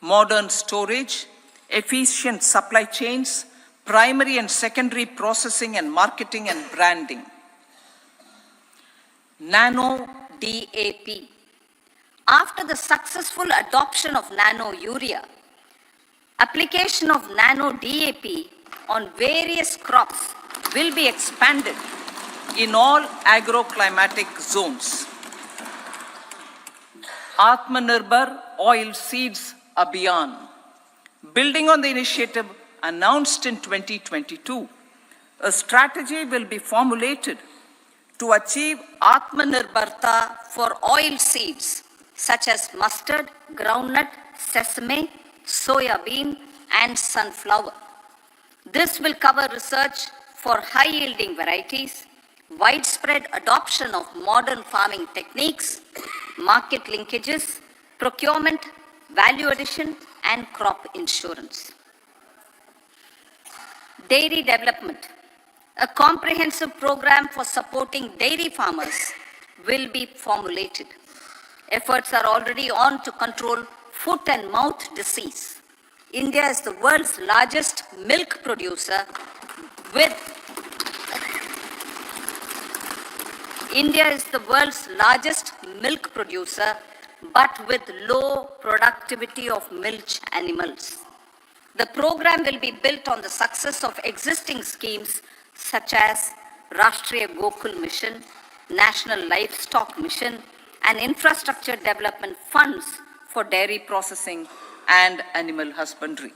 modern storage, efficient supply chains, primary and secondary processing and marketing and branding. Nano DAP. After the successful adoption of nano urea, application of nano DAP on various crops will be expanded in all agroclimatic zones. Atmanirbhar Oil Seeds Abhiyan. Building on the initiative announced in 2022, a strategy will be formulated to achieve Atmanirbharta for oil seeds such as mustard, groundnut, sesame, soya bean, and sunflower. This will cover research for high-yielding varieties, widespread adoption of modern farming techniques, market linkages, procurement, value addition, and crop insurance. Dairy development. A comprehensive program for supporting dairy farmers will be formulated. Efforts are already on to control foot and mouth disease. India is the world's largest milk producer with but with low productivity of milch animals. The program will be built on the success of existing schemes such as Rashtriya Gokul Mission, National Livestock Mission, and infrastructure development funds for dairy processing and animal husbandry.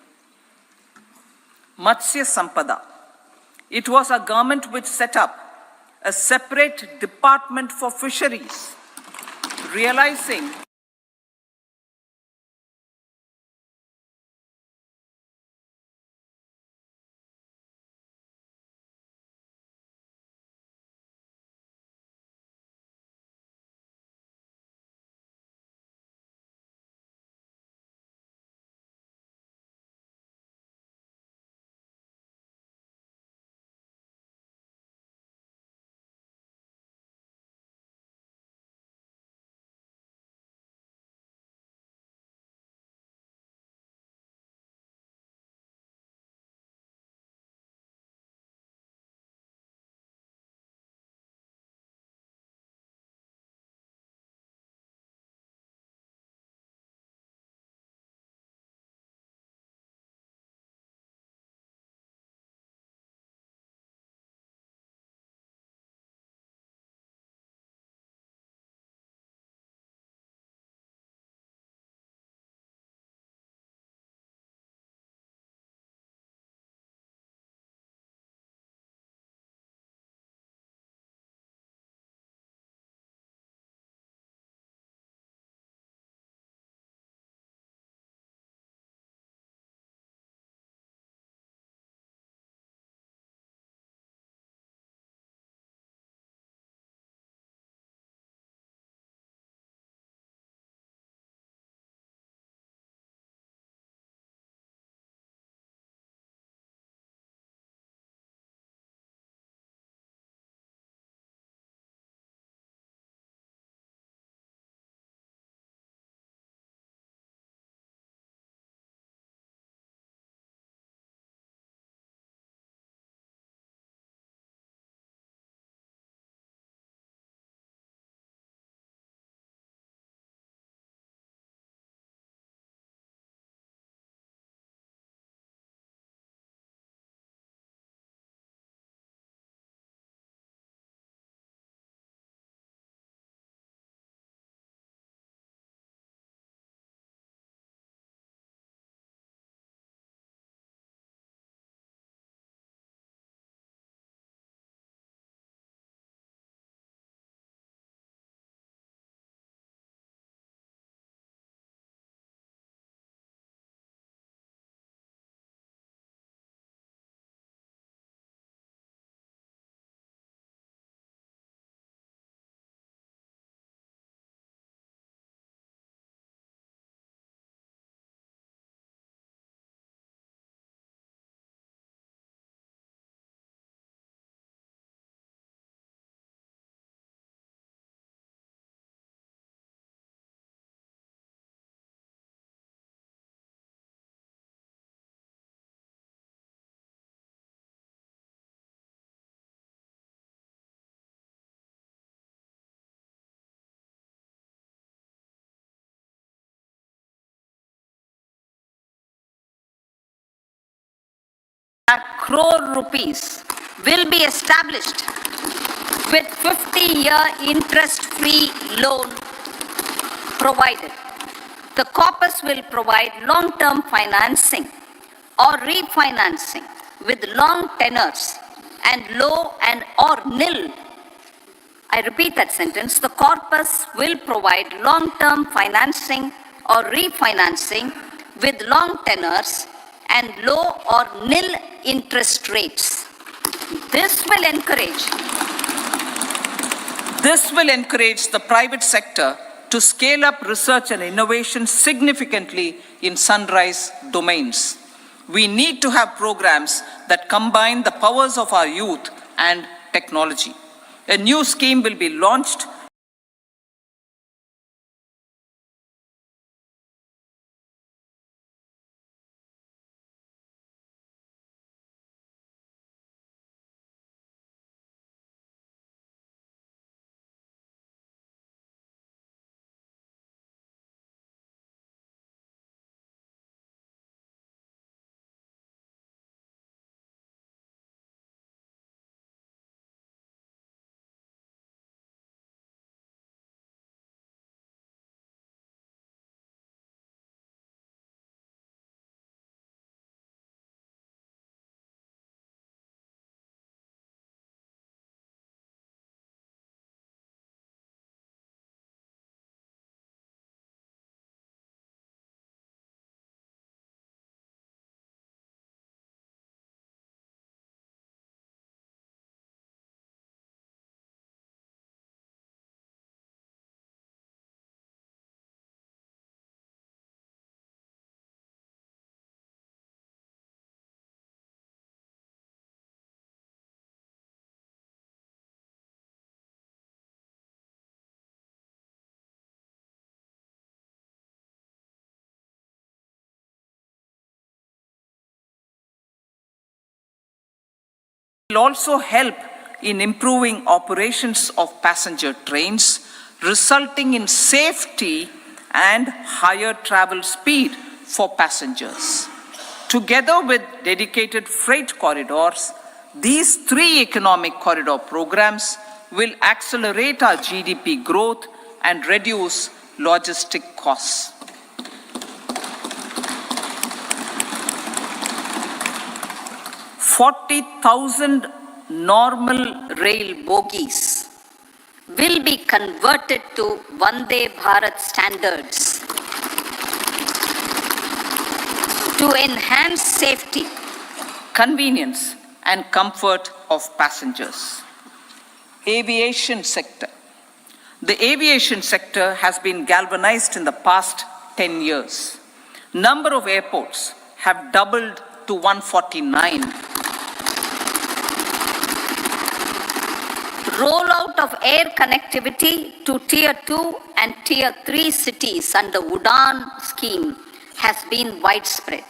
Matsya Sampada. It was a government which set up a separate department for fisheries, realizing crore rupees will be established with 50-year interest-free loan provided. The corpus will provide long-term financing or refinancing with long tenors and low and or nil. I repeat that sentence. The corpus will provide long-term financing or refinancing with long tenors and low or nil interest rates. This will encourage the private sector to scale up research and innovation significantly in sunrise domains. We need to have programs that combine the powers of our youth and technology. A new scheme will be launched will also help in improving operations of passenger trains, resulting in safety and higher travel speed for passengers. Together with dedicated freight corridors, these three economic corridor programs will accelerate our GDP growth and reduce logistic costs. 40,000 normal rail bogies will be converted to Vande Bharat standards to enhance safety, convenience, and comfort of passengers. Aviation sector. The aviation sector has been galvanized in the past 10 years. Number of airports have doubled to 149. Rollout of air connectivity to Tier 2 and Tier 3 cities under UDAN scheme has been widespread.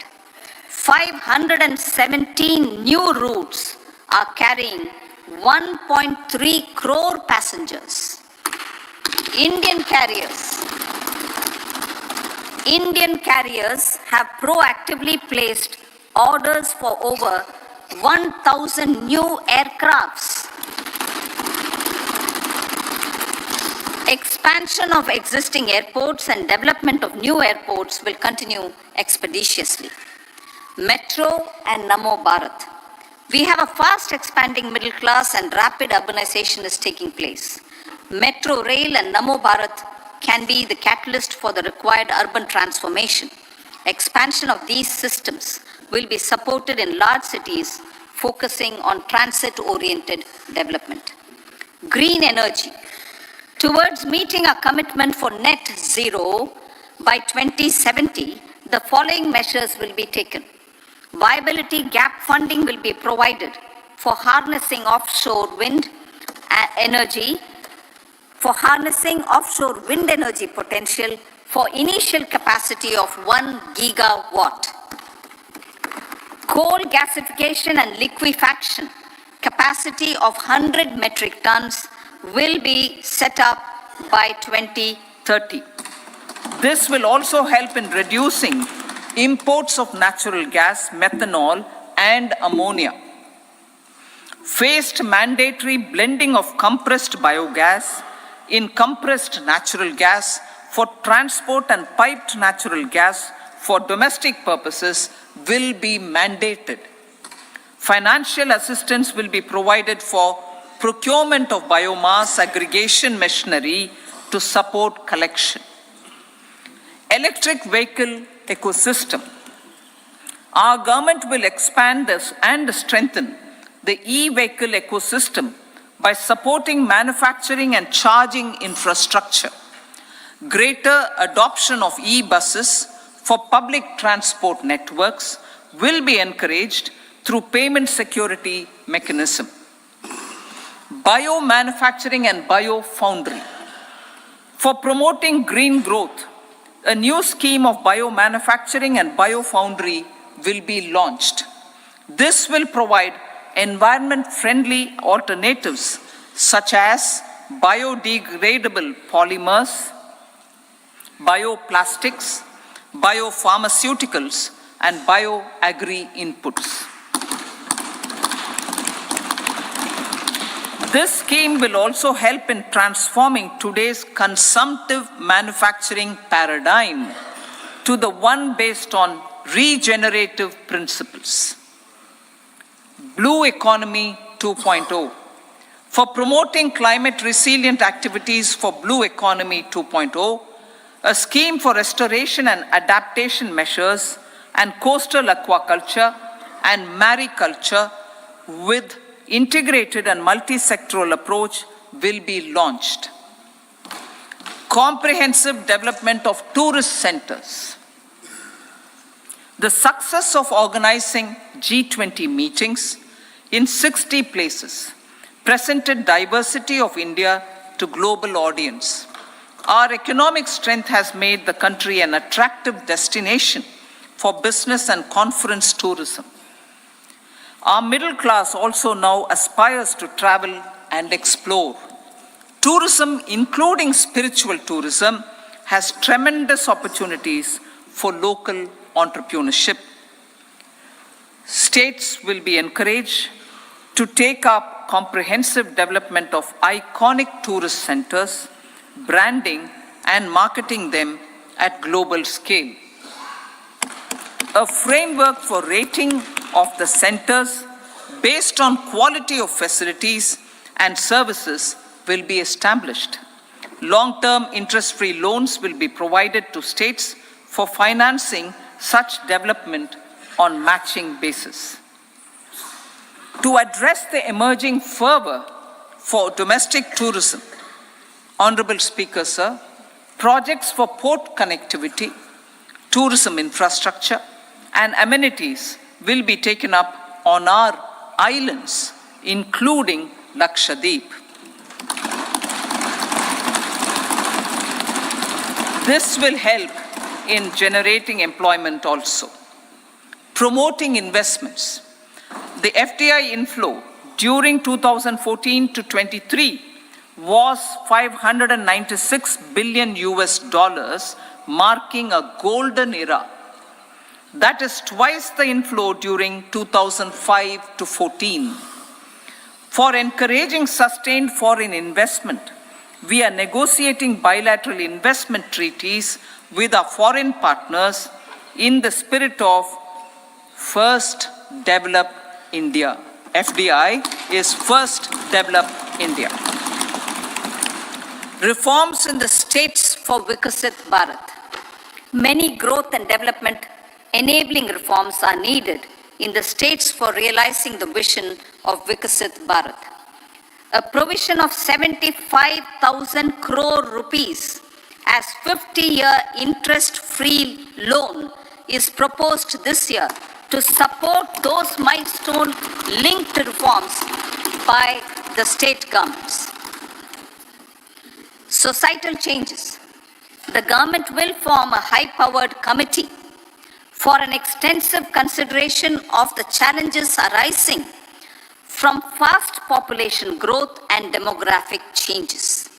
517 new routes are carrying 1.3 crore passengers. Indian carriers have proactively placed orders for over 1,000 new aircrafts. Expansion of existing airports and development of new airports will continue expeditiously. Metro and Namo Bharat. We have a fast expanding middle class and rapid urbanization is taking place. Metro rail and Namo Bharat can be the catalyst for the required urban transformation. Expansion of these systems will be supported in large cities, focusing on transit-oriented development. Green energy. Towards meeting our commitment for net zero by 2070, the following measures will be taken. Viability gap funding will be provided for harnessing offshore wind energy, potential for initial capacity of 1 gigawatt. Coal gasification and liquefaction capacity of 100 metric tons will be set up by 2030. This will also help in reducing imports of natural gas, methanol, and ammonia. phased mandatory blending of compressed biogas in compressed natural gas for transport and piped natural gas for domestic purposes will be mandated. Financial assistance will be provided for procurement of biomass aggregation machinery to support collection. Electric vehicle ecosystem. Our government will expand this and strengthen the e-vehicle ecosystem by supporting manufacturing and charging infrastructure. Greater adoption of e-buses for public transport networks will be encouraged through payment security mechanism. Biomanufacturing and biofoundry. For promoting green growth, a new scheme of biomanufacturing and biofoundry will be launched. This will provide environment-friendly alternatives such as biodegradable polymers, bioplastics, biopharmaceuticals, and bioagri-inputs. This scheme will also help in transforming today's consumptive manufacturing paradigm to the one based on regenerative principles. Blue Economy 2.0. For promoting climate resilient activities for Blue Economy 2.0, a scheme for restoration and adaptation measures and coastal aquaculture and mariculture with integrated and multi-sectoral approach will be launched. Comprehensive development of tourist centers. The success of organizing G20 meetings in 60 places presented diversity of India to global audience. Our economic strength has made the country an attractive destination for business and conference tourism. Our middle class also now aspires to travel and explore. Tourism, including spiritual tourism, has tremendous opportunities for local entrepreneurship. States will be encouraged to take up comprehensive development of iconic tourist centers, branding and marketing them at global scale. A framework for rating of the centers based on quality of facilities and services will be established. Long-term interest-free loans will be provided to states for financing such development on matching basis. To address the emerging fervor for domestic tourism, Honorable Speaker, sir, projects for port connectivity, tourism infrastructure, and amenities will be taken up on our islands, including Lakshadweep. This will help in generating employment also. Promoting investments. The FDI inflow during 2014 to 23 was $596 billion, marking a golden era. That is twice the inflow during 2005 to 14. For encouraging sustained foreign investment, we are negotiating bilateral investment treaties with our foreign partners in the spirit of First Develop India. FDI is First Develop India. Reforms in the states for Vikasit Bharat. Many growth and development enabling reforms are needed in the states for realizing the vision of Vikasit Bharat. A provision of 75,000 crore rupees as 50-year interest-free loan is proposed this year to support those milestone-linked reforms by the state governments. Societal changes. The government will form a high-powered committee for an extensive consideration of the challenges arising from fast population growth and demographic changes.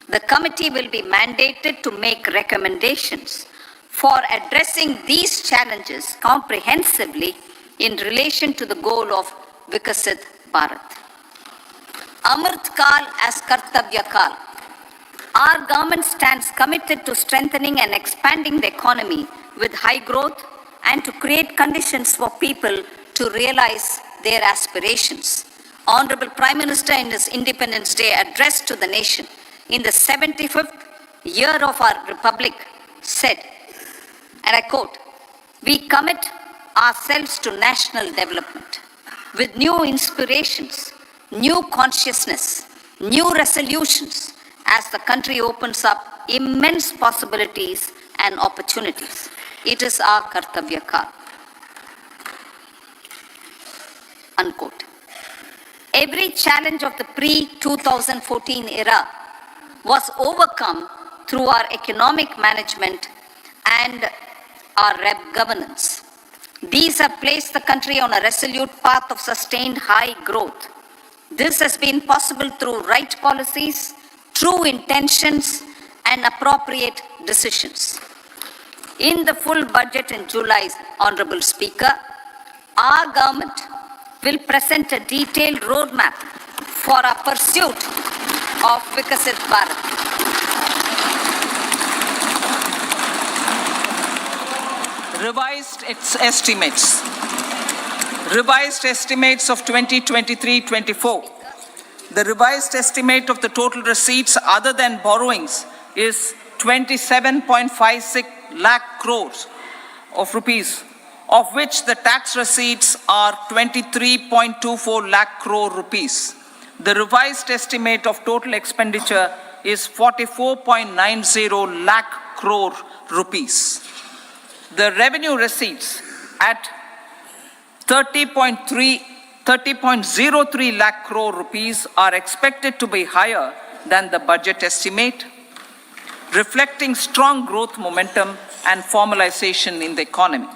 The committee will be mandated to make recommendations for addressing these challenges comprehensively in relation to the goal of Vikasit Bharat. Amrit Kal as Kartavya Kal. Our government stands committed to strengthening and expanding the economy with high growth and to create conditions for people to realize their aspirations. Honorable Prime Minister in his Independence Day address to the nation in the 75th year of our Republic said, and I quote, "We commit ourselves to national development with new inspirations, new consciousness, new resolutions as the country opens up immense possibilities and opportunities. It is our Kartavya Kal." Unquote. Every challenge of the pre-2014 era was overcome through our economic management and our governance. These have placed the country on a resolute path of sustained high growth. This has been possible through right policies, true intentions, and appropriate decisions. In the full budget in July, Honorable Speaker, our government will present a detailed roadmap for our pursuit of Vikasit Bharat. Revised estimates of 2023-24. The revised estimate of the total receipts other than borrowings is 27.56 lakh crores of rupees, of which the tax receipts are 23.24 lakh crore rupees. The revised estimate of total expenditure is 44.90 lakh crore rupees. The revenue receipts at 30.03 lakh crore rupees are expected to be higher than the budget estimate, reflecting strong growth momentum and formalization in the economy.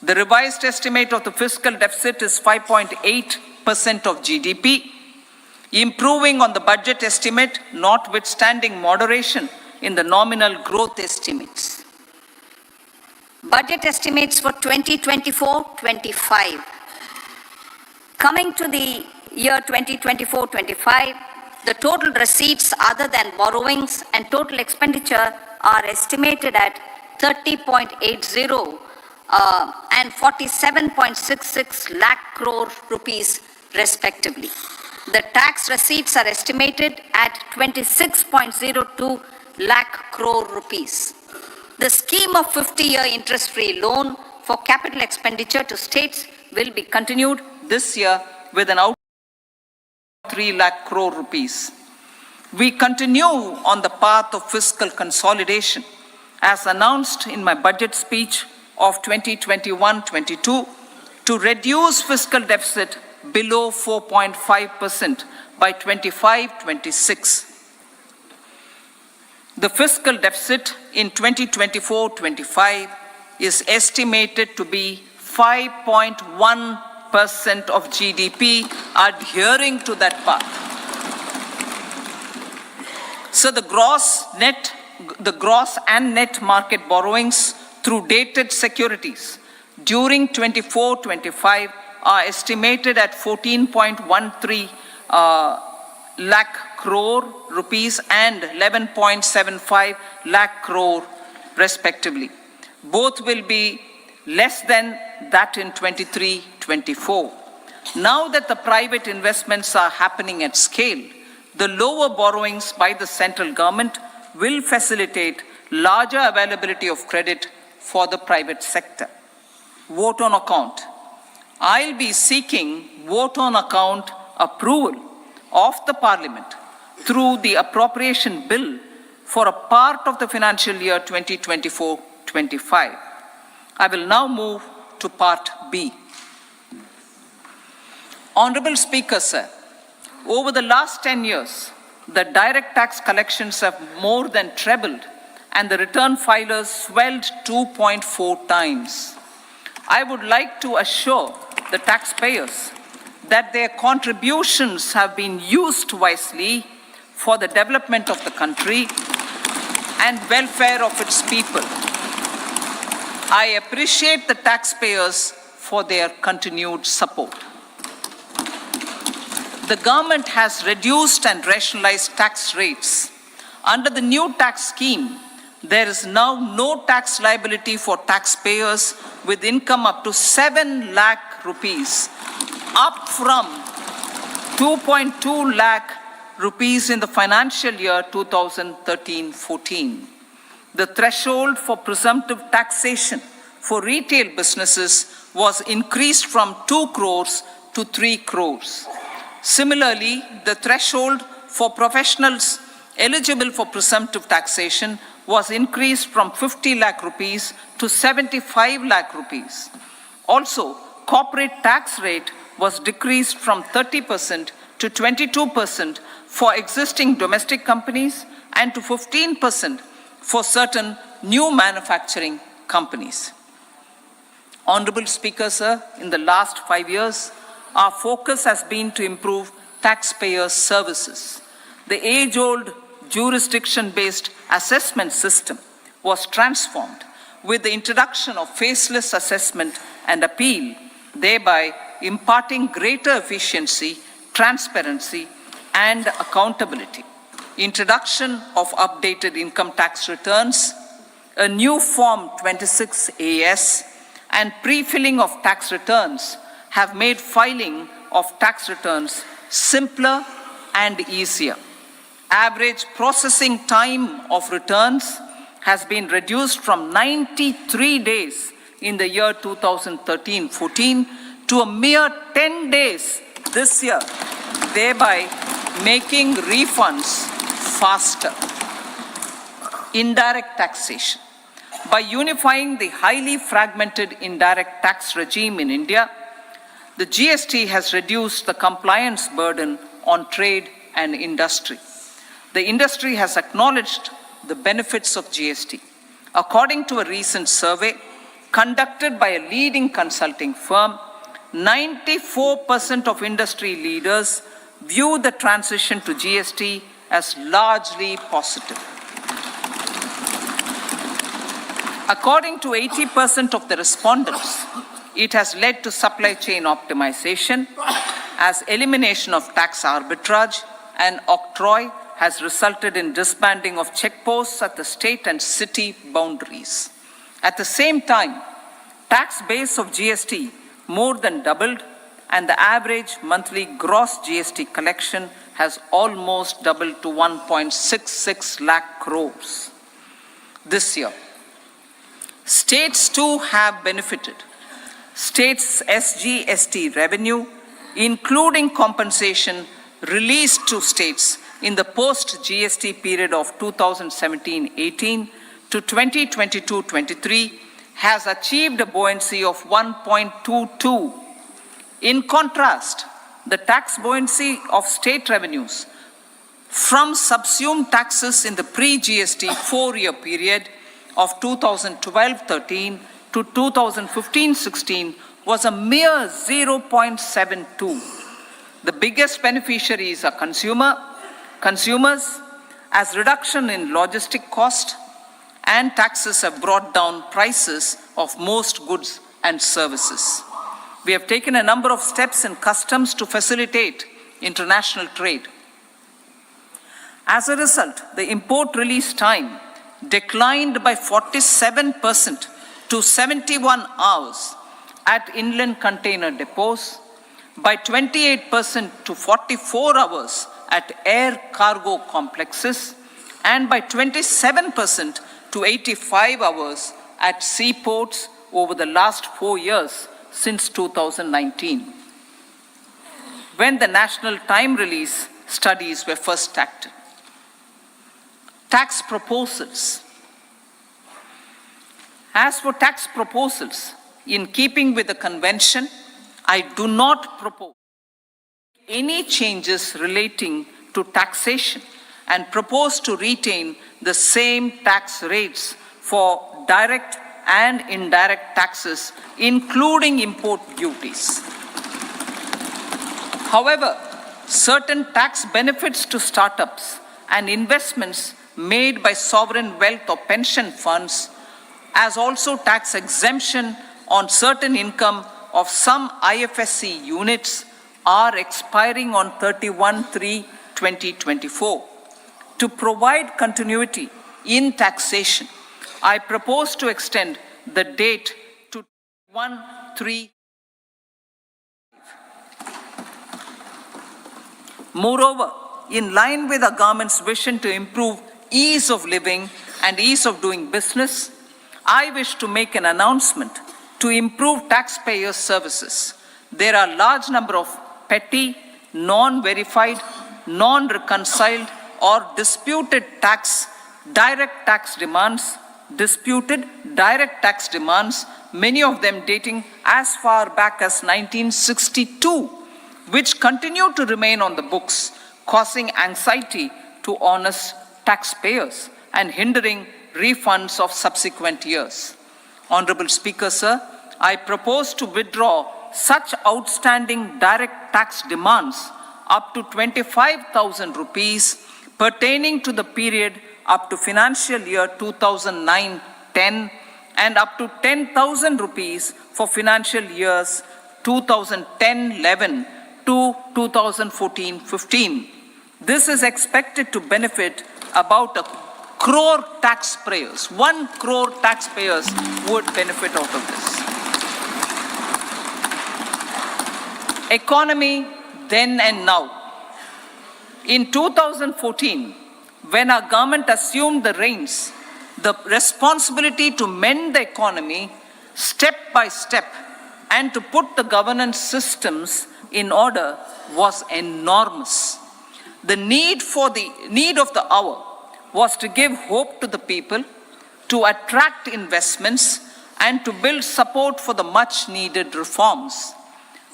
The revised estimate of the fiscal deficit is 5.8% of GDP, improving on the budget estimate, notwithstanding moderation in the nominal growth estimates. Budget estimates for 2024-25. Coming to the year 2024-25, the total receipts other than borrowings and total expenditure are estimated at 30.80 and 47.66 lakh crore rupees respectively. The tax receipts are estimated at 26.02 lakh crore rupees. The scheme of 50-year interest-free loan for capital expenditure to states will be continued this year with an outlay of 3 lakh crore rupees. We continue on the path of fiscal consolidation, as announced in my budget speech of 2021-22, to reduce fiscal deficit below 4.5% by 25-26. The fiscal deficit in 2024-25 is estimated to be 5.1% of GDP, adhering to that path. So the gross and net market borrowings through dated securities during 24-25 are estimated at 14.13 lakh crore rupees and 11.75 lakh crore respectively. Both will be less than that in 23-24. Now that the private investments are happening at scale, the lower borrowings by the central government will facilitate larger availability of credit for the private sector. Vote on account. I'll be seeking vote on account approval of the Parliament through the appropriation bill for a part of the financial year 2024-25. I will now move to part B. Honorable Speaker, sir, over the last 10 years, the direct tax collections have more than trebled and the return filers swelled 2.4 times. I would like to assure the taxpayers that their contributions have been used wisely for the development of the country and welfare of its people. I appreciate the taxpayers for their continued support. the government has reduced and rationalized tax rates. Under the new tax scheme, there is now no tax liability for taxpayers with income up to 7 lakh rupees, up from 2.2 lakh rupees in the financial year 2013-14. The threshold for presumptive taxation for retail businesses was increased from 2 crores to 3 crores. Similarly, the threshold for professionals eligible for presumptive taxation was increased from 50 lakh rupees to 75 lakh rupees. Also, corporate tax rate was decreased from 30% to 22% for existing domestic companies and to 15% for certain new manufacturing companies. Honorable Speaker, sir, in the last 5 years, our focus has been to improve taxpayer services. The age-old jurisdiction-based assessment system was transformed with the introduction of faceless assessment and appeal, thereby imparting greater efficiency, transparency, and accountability. Introduction of updated income tax returns, a new Form 26AS, and pre-filling of tax returns have made filing of tax returns simpler and easier. Average processing time of returns has been reduced from 93 days in the year 2013-14 to a mere 10 days this year, thereby making refunds faster. Indirect taxation. By unifying the highly fragmented indirect tax regime in India, the GST has reduced the compliance burden on trade and industry. The industry has acknowledged the benefits of GST. According to a recent survey conducted by a leading consulting firm, 94% of industry leaders view the transition to GST as largely positive. According to 80% of the respondents, it has led to supply chain optimization, as elimination of tax arbitrage and octroi has resulted in disbanding of checkposts at the state and city boundaries. At the same time, tax base of GST more than doubled, and the average monthly gross GST collection has almost doubled to 1.66 lakh crores this year. States too have benefited. States' SGST revenue, including compensation released to states in the post-GST period of 2017-18 to 2022-23, has achieved a buoyancy of 1.22. In contrast, the tax buoyancy of state revenues from subsumed taxes in the pre-GST 4-year period of 2012-13 to 2015-16 was a mere 0.72. The biggest beneficiaries are consumers, as reduction in logistic cost and taxes have brought down prices of most goods and services. We have taken a number of steps in customs to facilitate international trade. As a result, the import release time declined by 47% to 71 hours at inland container depots, by 28% to 44 hours at air cargo complexes, and by 27% to 85 hours at seaports over the last 4 years since 2019, when the national time release studies were first acted. Tax proposals. As for tax proposals, in keeping with the convention, I do not propose any changes relating to taxation and propose to retain the same tax rates for direct and indirect taxes, including import duties. However, certain tax benefits to startups and investments made by sovereign wealth or pension funds, as also tax exemption on certain income of some IFSC units, are expiring on 31/3/2024. To provide continuity in taxation, I propose to extend the date to 1/3. Moreover, in line with the government's vision to improve ease of living and ease of doing business, I wish to make an announcement to improve taxpayers' services. There are a large number of petty, non-verified, non-reconciled, or disputed direct tax demands, many of them dating as far back as 1962, which continue to remain on the books, causing anxiety to honest taxpayers and hindering refunds of subsequent years. Honorable Speaker, sir, I propose to withdraw such outstanding direct tax demands up to 25,000 rupees pertaining to the period up to financial year 2009-10 and up to 10,000 rupees for financial years 2010-11 to 2014-15. This is expected to benefit about 1 crore taxpayers. 1 crore taxpayers would benefit out of this. Economy then and now. In 2014, when our government assumed the reins, the responsibility to mend the economy step by step and to put the governance systems in order was enormous. The need of the hour was to give hope to the people, to attract investments, and to build support for the much needed reforms.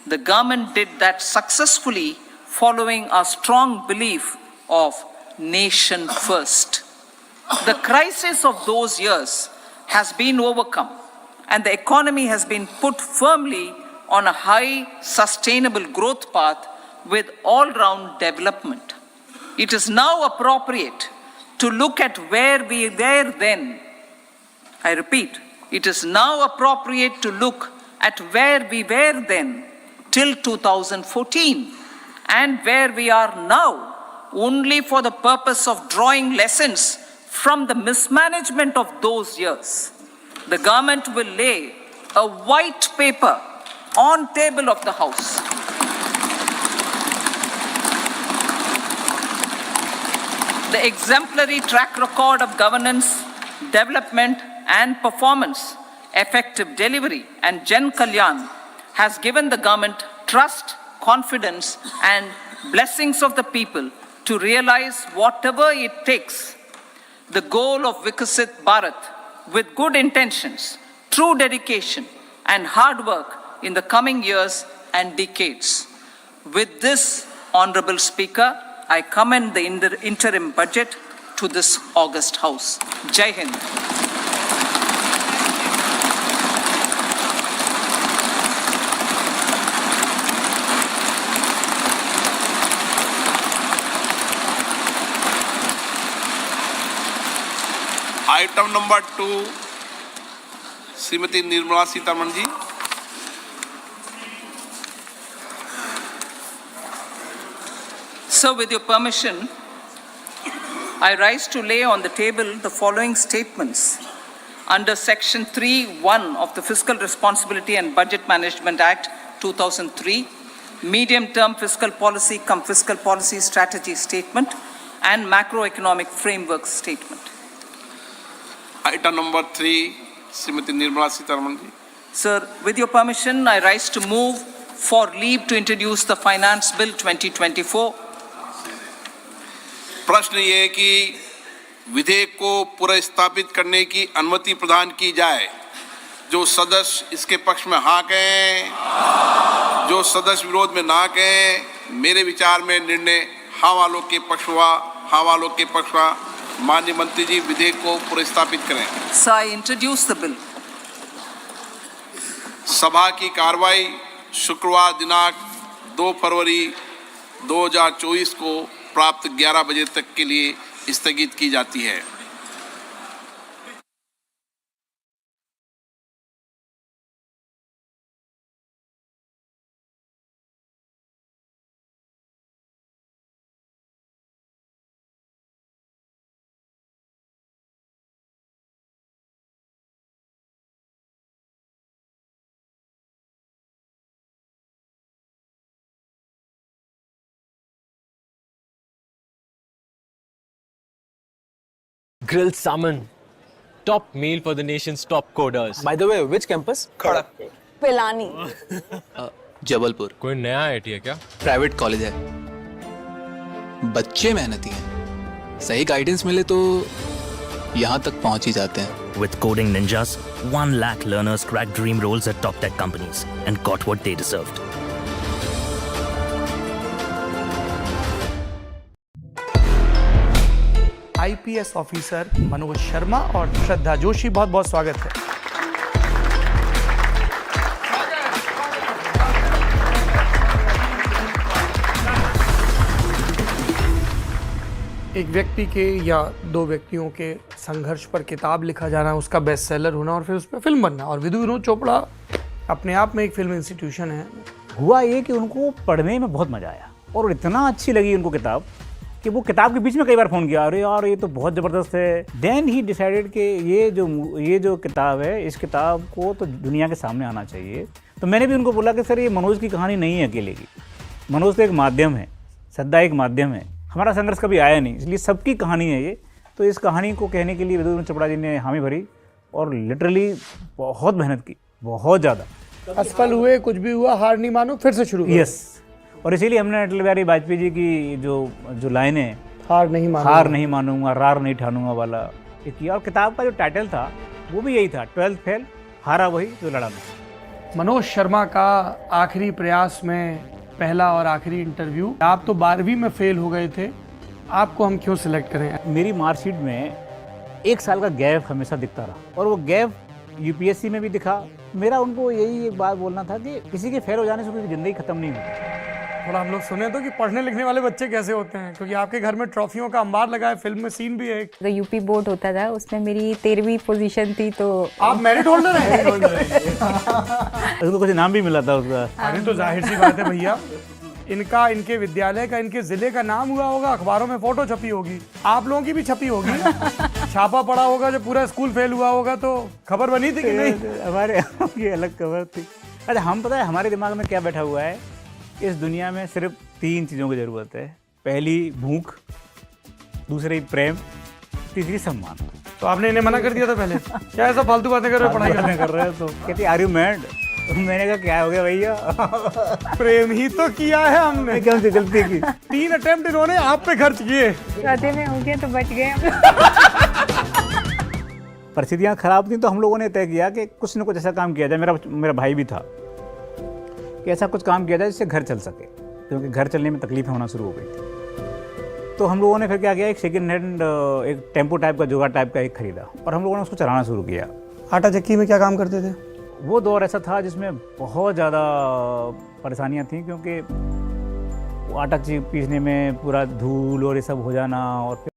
The government did that successfully, following a strong belief of nation first. The crisis of those years has been overcome, and the economy has been put firmly on a high, sustainable growth path with all-round development. It is now appropriate to look at where we were then. I repeat, it is now appropriate to look at where we were then till 2014 and where we are now, only for the purpose of drawing lessons from the mismanagement of those years. The government will lay a white paper on table of the House. The exemplary track record of governance, development and performance, effective delivery and Jan Kalyan has given the government trust, confidence and blessings of the people to realize whatever it takes, the goal of Vikasit Bharat with good intentions, true dedication and hard work in the coming years and decades. With this, Honorable Speaker, I commend the interim budget to this august House. Jai Hind. Item number 2 Shrimati Nirmala Sitharaman ji. So, with your permission, I rise to lay on the table the following statements. Under Section 3(1) of the Fiscal Responsibility and Budget Management Act 2003, medium-term fiscal policy cum fiscal policy strategy statement and macroeconomic framework statement. Item number 3, Srimati Nirmala Sitharaman ji. Sir, with your permission, I rise to move for leave to introduce the Finance Bill 2024. प्रश्न ये है कि विधेयक को पुनर्स्थापित करने की अनुमति प्रदान की जाए। जो सदस्य इसके पक्ष में हाँ कहें, जो सदस्य विरोध में ना कहें। मेरे विचार में निर्णय हाँ वालों के पक्ष हुआ, हाँ वालों के पक्ष हुआ। माननीय मंत्री जी विधेयक को पुनर्स्थापित करें। So I introduce the bill. सभा की कार्रवाई शुक्रवार दिनांक 2 फरवरी 2024 को प्राप्त 11 बजे तक के लिए स्थगित की जाती है। Grilled salmon. Top meal for the nation's top coders. By the way, which campus? Kharagpur. Pilani. Jabalpur. कोई नया आईटी है क्या? प्राइवेट कॉलेज है। बच्चे मेहनती हैं। सही गाइडेंस मिले तो यहाँ तक पहुँच ही जाते हैं। With coding ninjas, 1 lakh learners cracked dream roles at top tech companies and got what they deserved. IPS officer Manoj Sharma और श्रद्धा जोशी, बहुत बहुत स्वागत है। एक व्यक्ति के या दो व्यक्तियों के संघर्ष पर किताब लिखा जाना, उसका बेस्ट सेलर होना और फिर उस पर फिल्म बनना, और विनोद चोपड़ा अपने आप में एक फिल्म इंस्टीट्यूशन है। हुआ ये कि उनको पढ़ने में बहुत मज़ा आया और इतना अच्छी लगी उनको किताब कि वो किताब के बीच में कई बार फ़ोन किया, अरे यार ये तो बहुत ज़बरदस्त है। देन ही डिसाइडेड कि ये जो किताब है, इस किताब को तो दुनिया के सामने आना चाहिए। तो मैंने भी उनको बोला कि सर ये मनोज की कहानी नहीं है अकेले की, मनोज तो एक माध्यम है, श्रद्धा एक माध्यम है, हमारा संघर्ष कभी आया नहीं, इसलिए सबकी कहानी है ये। तो इस कहानी को कहने के लिए विनोद चोपड़ा जी ने हामी भरी और लिटरली बहुत मेहनत की, बहुत ज़्यादा। असफल हुए, कुछ भी हुआ, हार नहीं मानो, फिर से शुरू करो। यस, और इसीलिए हमने अटल बिहारी वाजपेयी जी की जो लाइनें, हार नहीं मानूंगा, रार नहीं ठानूंगा वाला, ये किया। और किताब का जो टाइटल था वो भी यही था, 12th फेल, हारा वही जो लड़ा नहीं। मनोज शर्मा का आखिरी प्रयास में पहला और आखिरी इंटरव्यू। आप तो 12वीं में फेल हो गए थे, आपको हम क्यों सिलेक्ट करें? मेरी मार्कशीट में 1 साल का गैप हमेशा दिखता रहा और वो गैप यूपीएससी में भी दिखा। मेरा उनको यही एक बात बोलना था कि किसी के फेल हो जाने से कोई ज़िंदगी ख़त्म नहीं होती। थोड़ा हम लोग सुने तो कि पढ़ने लिखने वाले बच्चे कैसे होते हैं, क्योंकि आपके घर में ट्रॉफियों का अंबार लगा है, फिल्म में सीन भी है। तो यूपी बोर्ड होता था, उसमें मेरी 13वीं पोजीशन थी। तो आप मेरिट होल्डर हैं? उसको कुछ इनाम भी मिला था उसका। अरे तो जाहिर सी बात है भैया, इनका, इनके विद्यालय का, इनके जिले का नाम हुआ होगा, अखबारों में फोटो छपी होगी, आप लोगों की भी छपी होगी, छापा पड़ा होगा। जब पूरा स्कूल फेल हुआ होगा तो खबर बनी थी कि नहीं? हमारे ये अलग खबर थी। अरे हम, पता है हमारे दिमाग में क्या बैठा हुआ है, इस दुनिया में सिर्फ 3 चीज़ों की ज़रूरत है। पहली भूख, दूसरी प्रेम, तीसरी सम्मान। तो आपने इन्हें मना कर दिया था पहले? क्या ऐसा फालतू बातें कर रहे हो, पढ़ाई कर रहे हो? तो कहती आर यू मैड? मैंने कहा क्या हो गया भैया, प्रेम ही तो किया है हमने, कौन सी गलती की? 3 अटेम्प्ट इन्होंने आप पे खर्च किए। चौथे में हो गया तो बच गए। परिस्थितियाँ खराब थी तो हम लोगों ने तय किया कि कुछ न कुछ ऐसा काम किया जाए। मेरा भाई भी था कि ऐसा कुछ काम किया जाए जिससे घर चल सके, क्योंकि घर चलने में तकलीफें होना शुरू हो गई थी। तो हम लोगों ने फिर क्या किया, एक सेकेंड हैंड एक टेम्पो टाइप का, जुगाड़ टाइप का एक खरीदा और हम लोगों ने उसको चलाना शुरू किया। आटा चक्की में क्या काम करते थे? वो दौर ऐसा था जिसमें बहुत ज़्यादा परेशानियाँ थीं, क्योंकि वो आटा पीसने में पूरा धूल और ये सब हो जाना। और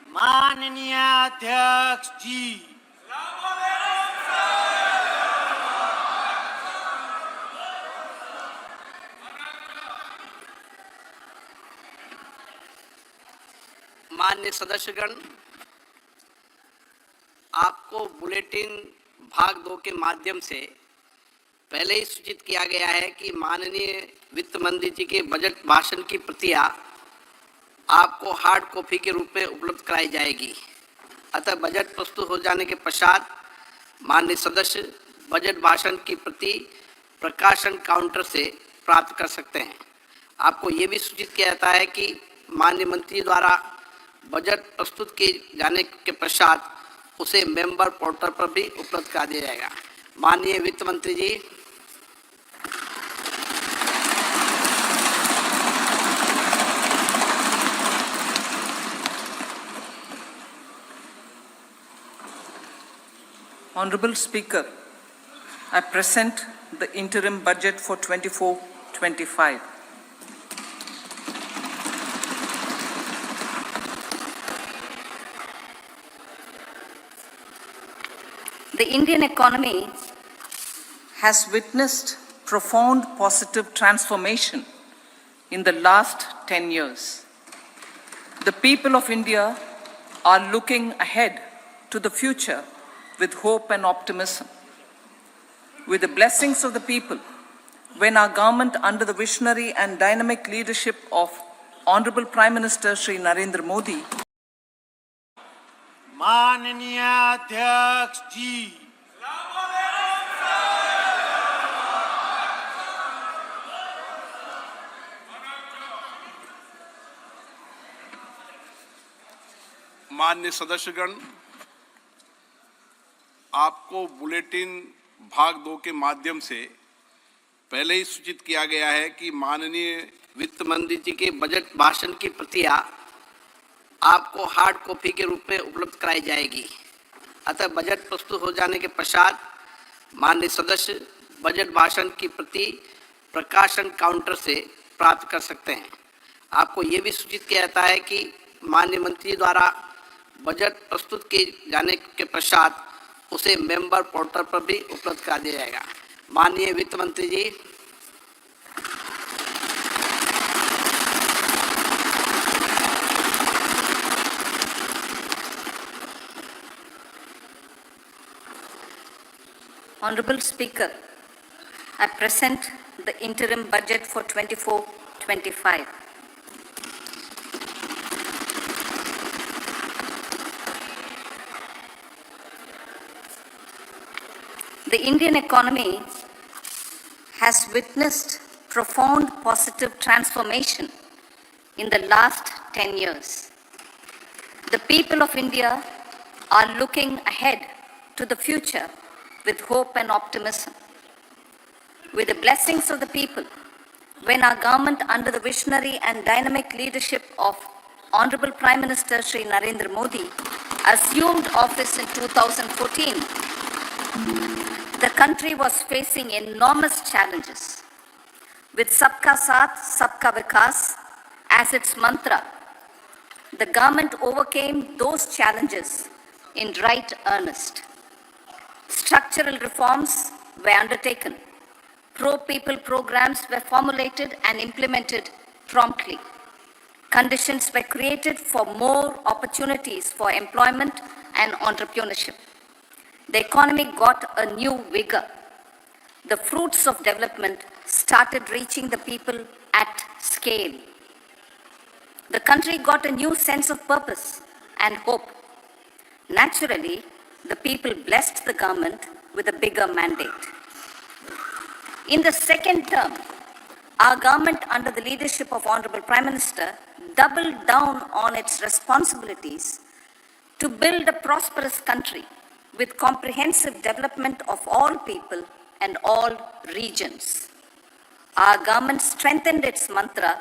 माननीय अध्यक्ष जी, माननीय सदस्यगण, आपको बुलेटिन भाग 2 के माध्यम से पहले ही सूचित किया गया है कि माननीय वित्त मंत्री जी के बजट भाषण की प्रतियां आपको हार्ड कॉपी के रूप में उपलब्ध कराई जाएगी। अतः बजट प्रस्तुत हो जाने के पश्चात माननीय सदस्य बजट भाषण की प्रति प्रकाशन काउंटर से प्राप्त कर सकते हैं। आपको ये भी सूचित किया जाता है कि माननीय मंत्री द्वारा बजट प्रस्तुत किए जाने के पश्चात उसे मेंबर पोर्टल पर भी उपलब्ध करा दिया जाएगा। माननीय वित्त मंत्री जी, Honorable Speaker, I present the interim budget for 24-25. The Indian economy has witnessed profound positive transformation in the last 10 years. The people of India are looking ahead to the future with hope and optimism. With the blessings of the people, when our government, under the visionary and dynamic leadership of Honorable Prime Minister Shri Narendra Modi, माननीय अध्यक्ष जी, माननीय सदस्यगण, आपको bulletin भाग 2 के माध्यम से पहले ही सूचित किया गया है कि माननीय वित्त मंत्री जी के बजट भाषण की प्रतियां आपको हार्ड कॉपी के रूप में उपलब्ध कराई जाएगी। अतः बजट प्रस्तुत हो जाने के पश्चात माननीय सदस्य बजट भाषण की प्रति प्रकाशन काउंटर से प्राप्त कर सकते हैं। आपको ये भी सूचित किया जाता है कि माननीय मंत्री द्वारा बजट प्रस्तुत किए जाने के पश्चात उसे मेंबर पोर्टल पर भी उपलब्ध करा दिया जाएगा। माननीय वित्त मंत्री जी, Honorable Speaker, I present the interim budget for 24-25. The Indian economy has witnessed profound positive transformation in the last 10 years. The people of India are looking ahead to the future with hope and optimism. With the blessings of the people, when our government, under the visionary and dynamic leadership of Honorable Prime Minister Shri Narendra Modi, assumed office in 2014, the country was facing enormous challenges. With Sabka Saath, Sabka Vikas as its mantra, the government overcame those challenges in right earnest. Structural reforms were undertaken. Pro-people programs were formulated and implemented promptly. Conditions were created for more opportunities for employment and entrepreneurship. The economy got a new vigor. The fruits of development started reaching the people at scale. The country got a new sense of purpose and hope. Naturally, the people blessed the government with a bigger mandate. In the second term, our government, under the leadership of Honorable Prime Minister, doubled down on its responsibilities to build a prosperous country with comprehensive development of all people and all regions. Our government strengthened its mantra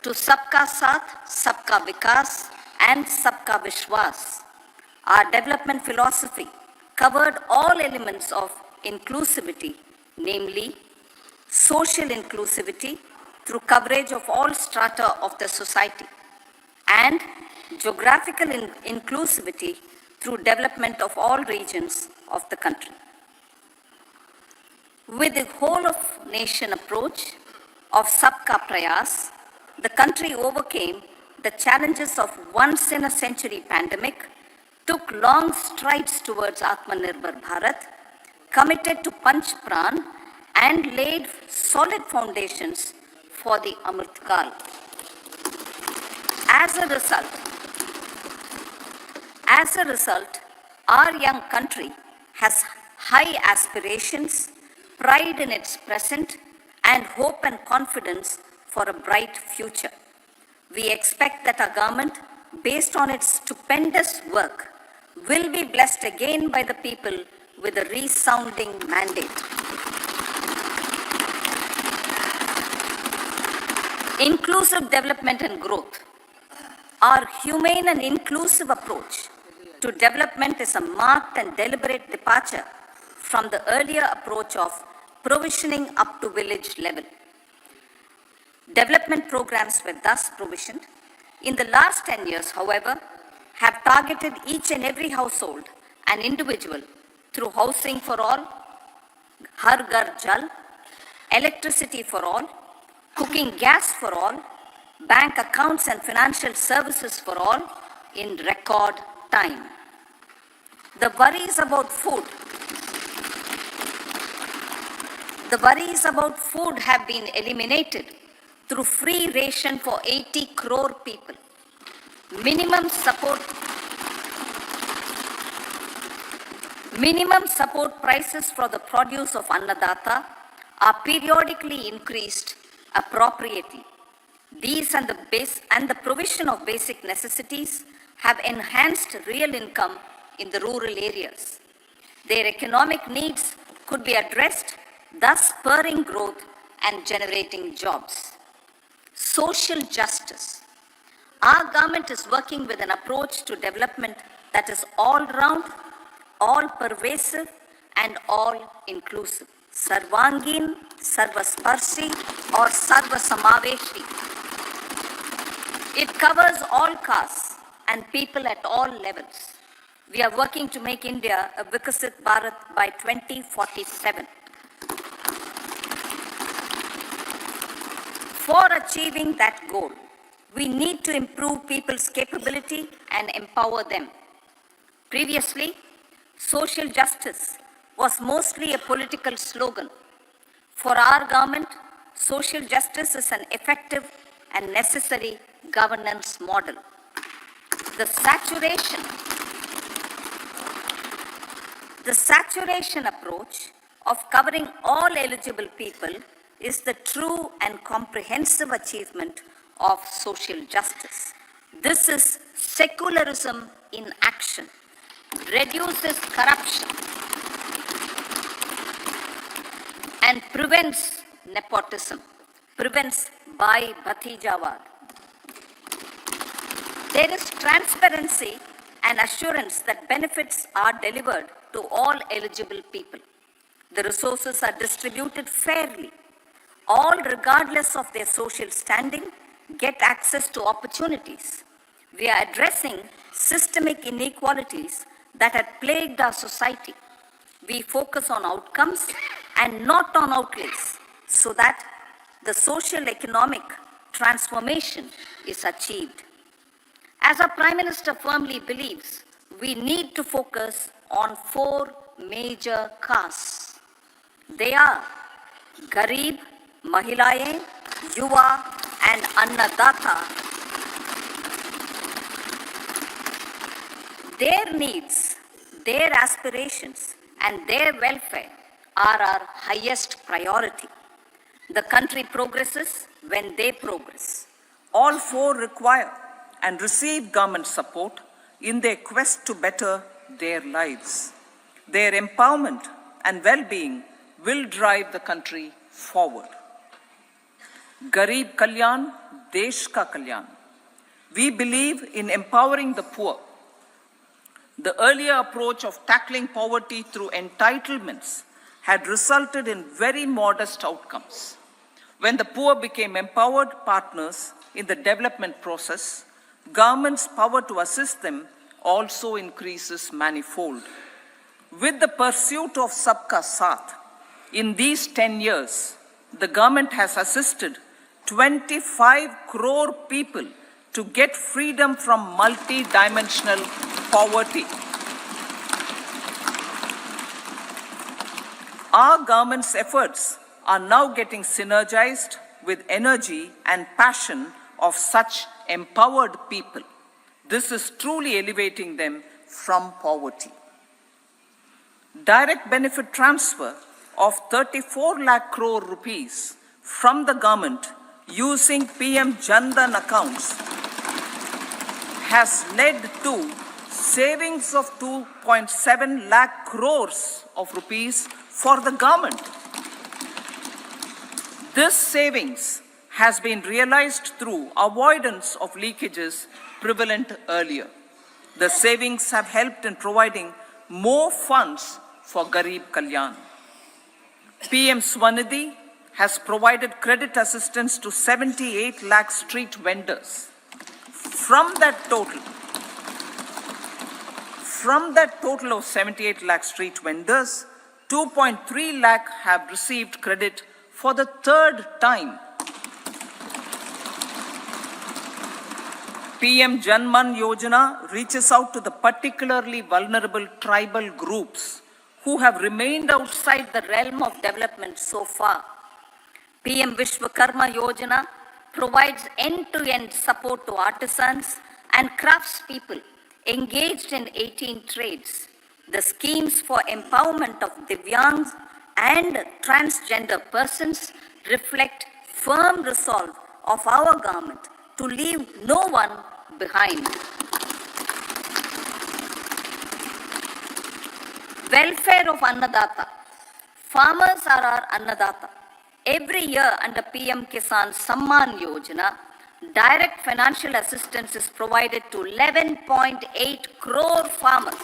to Sabka Saath, Sabka Vikas and Sabka Vishwas. Our development philosophy covered all elements of inclusivity, namely social inclusivity through coverage of all strata of the society, and geographical inclusivity through development of all regions of the country. With the whole of nation approach of Sabka Prayas, the country overcame the challenges of once in a century pandemic, took long strides towards Atmanirbhar Bharat, committed to Panch Pran, and laid solid foundations for the Amrit Kal. As a result, our young country has high aspirations, pride in its present, and hope and confidence for a bright future. We expect that our government, based on its stupendous work, will be blessed again by the people with a resounding mandate. Inclusive development and growth. Our humane and inclusive approach to development is a marked and deliberate departure from the earlier approach of provisioning up to village level. Development programs were thus provisioned. In the last 10 years, however, have targeted each and every household and individual through housing for all, Har Ghar Jal, electricity for all, cooking gas for all, bank accounts and financial services for all in record time. The worries about food have been eliminated through free ration for 80 crore people. Minimum support prices for the produce of Annadata are periodically increased appropriately. These and the provision of basic necessities have enhanced real income in the rural areas. Their economic needs could be addressed, thus spurring growth and generating jobs. Social justice. Our government is working with an approach to development that is all-round, all-pervasive, and all-inclusive. Sarvangin, Sarvasparshi, or Sarvasamaveshi. It covers all castes and people at all levels. We are working to make India a Vikasit Bharat by 2047. For achieving that goal, we need to improve people's capability and empower them. Previously, social justice was mostly a political slogan. For our government, social justice is an effective and necessary governance model. The saturation approach of covering all eligible people is the true and comprehensive achievement of social justice. This is secularism in action, reduces corruption, and prevents nepotism, prevents Bhai Bhatijawad. There is transparency and assurance that benefits are delivered to all eligible people. The resources are distributed fairly. All, regardless of their social standing, get access to opportunities. We are addressing systemic inequalities that had plagued our society. We focus on outcomes and not on outlays, so that the social economic transformation is achieved. As our Prime Minister firmly believes, we need to focus on 4 major castes. They are Garib, Mahilayein, Yuva, and Annadata. Their needs, their aspirations, and their welfare are our highest priority. The country progresses when they progress. All 4 require and receive government support in their quest to better their lives. Their empowerment and well-being will drive the country forward. Garib Kalyan, Desh Ka Kalyan. We believe in empowering the poor. The earlier approach of tackling poverty through entitlements had resulted in very modest outcomes. When the poor became empowered partners in the development process, government's power to assist them also increases manifold. With the pursuit of Sabka Saath, in these 10 years, the government has assisted 25 crore people to get freedom from multi-dimensional poverty. Our government's efforts are now getting synergized with energy and passion of such empowered people. This is truly elevating them from poverty. direct benefit transfer of 34 lakh crore rupees from the government using PM Jan Dhan accounts has led to savings of 2.7 lakh crores of rupees for the government. This savings has been realized through avoidance of leakages prevalent earlier. The savings have helped in providing more funds for Garib Kalyan. PM Swanidhi has provided credit assistance to 78 lakh street vendors. From that total of 78 lakh street vendors, 2.3 lakh have received credit for the third time. PM Janman Yojana reaches out to the particularly vulnerable tribal groups who have remained outside the realm of development so far. PM Vishwakarma Yojana provides end-to-end support to artisans and craftspeople engaged in 18 trades. The schemes for empowerment of Divyangs and transgender persons reflect firm resolve of our government to leave no one behind. Welfare of Annadata. Farmers are our Annadata. Every year under PM Kisan Samman Yojana, direct financial assistance is provided to 11.8 crore farmers,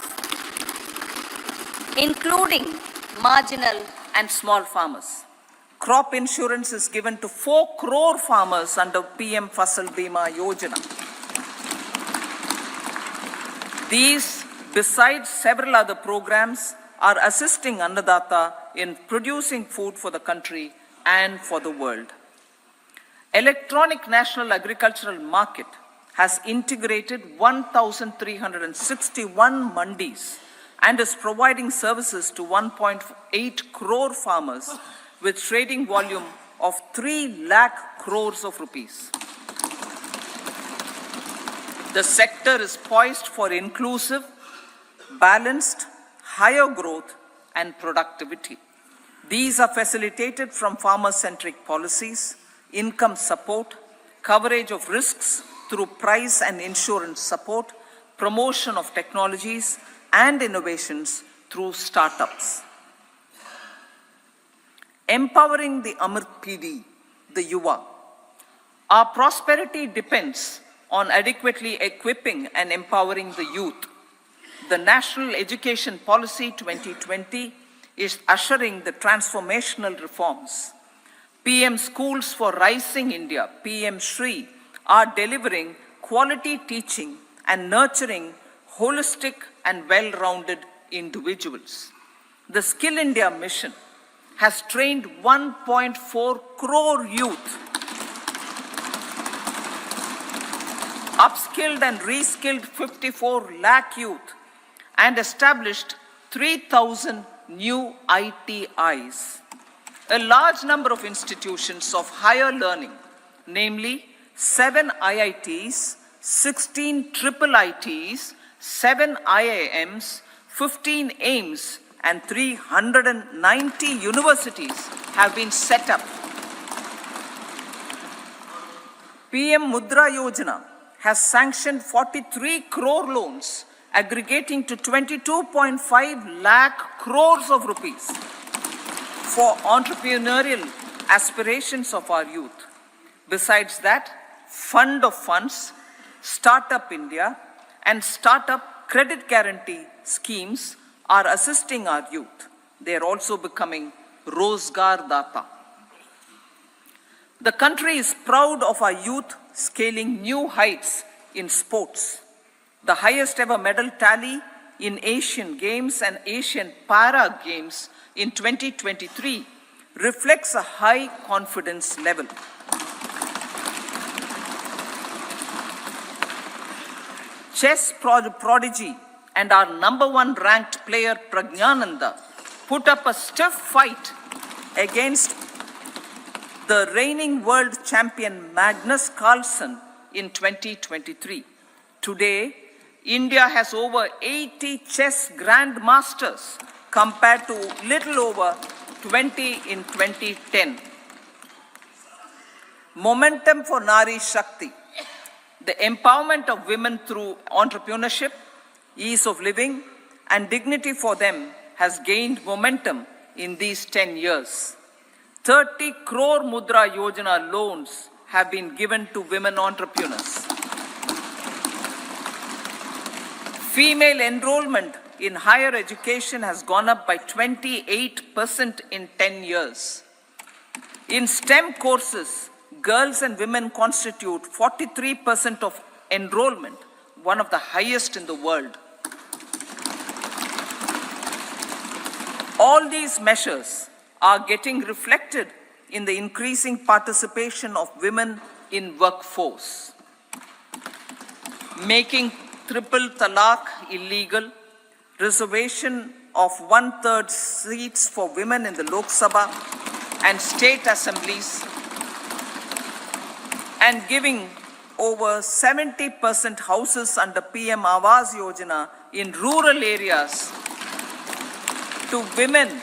including marginal and small farmers. Crop insurance is given to 4 crore farmers under PM Fasal Bima Yojana. These, besides several other programs, are assisting Annadata in producing food for the country and for the world. Electronic National Agricultural Market has integrated 1,361 mandis and is providing services to 1.8 crore farmers with trading volume of 3 lakh crores of rupees. The sector is poised for inclusive, balanced, higher growth and productivity. These are facilitated from farmer-centric policies, income support, coverage of risks through price and insurance support, promotion of technologies and innovations through startups. Empowering the Amrit PD, the Yuva. Our prosperity depends on adequately equipping and empowering the youth. The National Education Policy 2020 is ushering the transformational reforms. PM Schools for Rising India, PM Shri, are delivering quality teaching and nurturing holistic and well-rounded individuals. The Skill India mission has trained 1.4 crore youth, upskilled and reskilled 54 lakh youth, and established 3,000 new ITIs. A large number of institutions of higher learning, namely 7 IITs, 16 triple ITs, 7 IIMs, 15 AIMS, and 390 universities have been set up. PM Mudra Yojana has sanctioned 43 crore loans aggregating to 22.5 lakh crores of rupees for entrepreneurial aspirations of our youth. Besides that, Fund of Funds, Startup India, and Startup Credit Guarantee schemes are assisting our youth. They are also becoming Rozgar Data. The country is proud of our youth scaling new heights in sports. The highest ever medal tally in Asian Games and Asian Para Games in 2023 reflects a high confidence level. Chess prodigy and our #1 ranked player Pragnananda put up a stiff fight against the reigning world champion Magnus Carlsen in 2023. Today, India has over 80 chess grandmasters compared to little over 20 in 2010. Momentum for Nari Shakti. The empowerment of women through entrepreneurship, ease of living, and dignity for them has gained momentum in these 10 years. 30 crore Mudra Yojana loans have been given to women entrepreneurs. Female enrollment in higher education has gone up by 28% in 10 years. In STEM courses, girls and women constitute 43% of enrollment, one of the highest in the world. All these measures are getting reflected in the increasing participation of women in workforce. Making triple talaq illegal, reservation of 1/3 seats for women in the Lok Sabha and state assemblies, and giving over 70% houses under PM Awas Yojana in rural areas to women,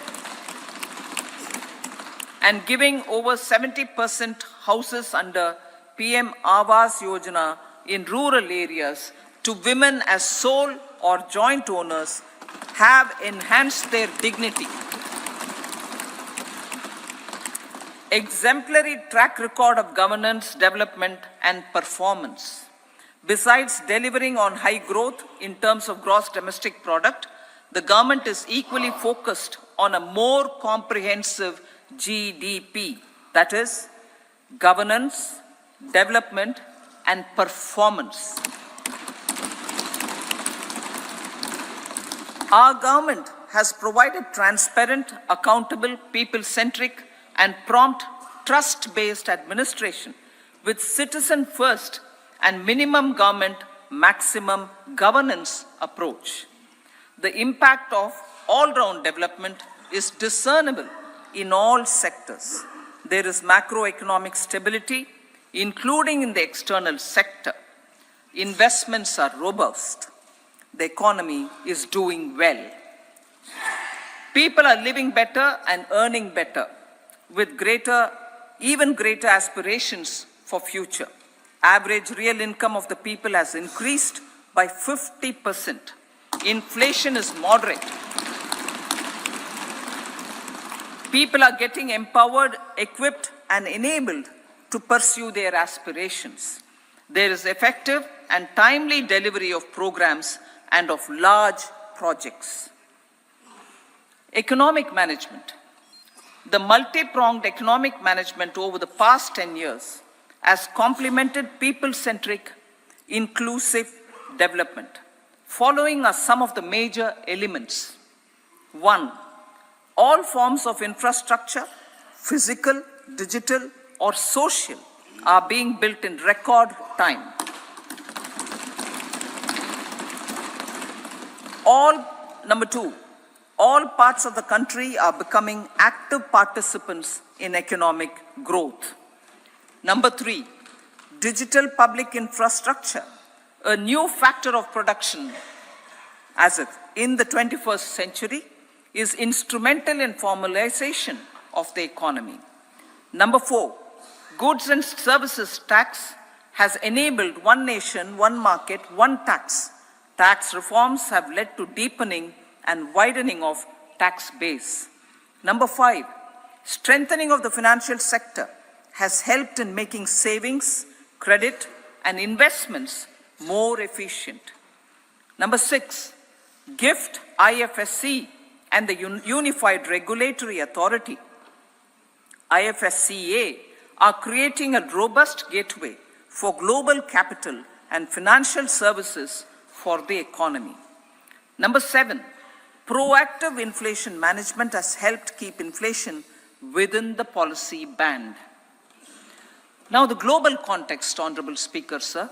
and giving over 70% houses under PM Awas Yojana in rural areas to women as sole or joint owners have enhanced their dignity. Exemplary track record of governance, development, and performance. Besides delivering on high growth in terms of gross domestic product, the government is equally focused on a more comprehensive GDP, that is, governance, development, and performance. Our government has provided transparent, accountable, people-centric, and prompt, trust-based administration with citizen-first and minimum government, maximum governance approach. The impact of all-round development is discernible in all sectors. There is macroeconomic stability, including in the external sector. Investments are robust. The economy is doing well. People are living better and earning better, with even greater aspirations for future. Average real income of the people has increased by 50%. Inflation is moderate. People are getting empowered, equipped, and enabled to pursue their aspirations. There is effective and timely delivery of programs and of large projects. Economic management. The multi-pronged economic management over the past 10 years has complemented people-centric, inclusive development. Following are some of the major elements. 1. All forms of infrastructure, physical, digital, or social, are being built in record time. Number 2, all parts of the country are becoming active participants in economic growth. Number 3, digital public infrastructure, a new factor of production as if in the 21st century, is instrumental in formalization of the economy. Number 4, goods and services tax has enabled one nation, one market, one tax. Tax reforms have led to deepening and widening of tax base. Number 5, strengthening of the financial sector has helped in making savings, credit, and investments more efficient. Number 6, GIFT, IFSC, and the Unified Regulatory Authority, IFSCA, are creating a robust gateway for global capital and financial services for the economy. Number 7, proactive inflation management has helped keep inflation within the policy band. Now the global context, Honorable Speaker, sir.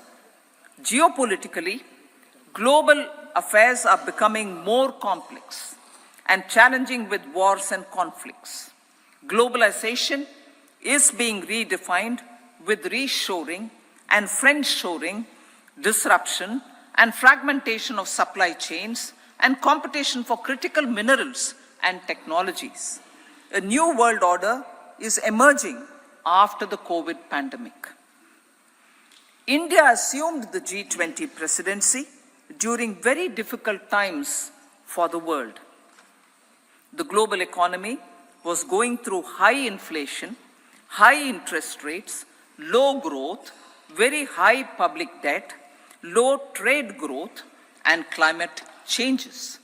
Geopolitically, global affairs are becoming more complex and challenging with wars and conflicts. Globalization is being redefined with reshoring and friendshoring, disruption and fragmentation of supply chains, and competition for critical minerals and technologies. A new world order is emerging after the COVID pandemic. India assumed the G20 presidency during very difficult times for the world. The global economy was going through high inflation, high interest rates, low growth, very high public debt, low trade growth, and climate changes.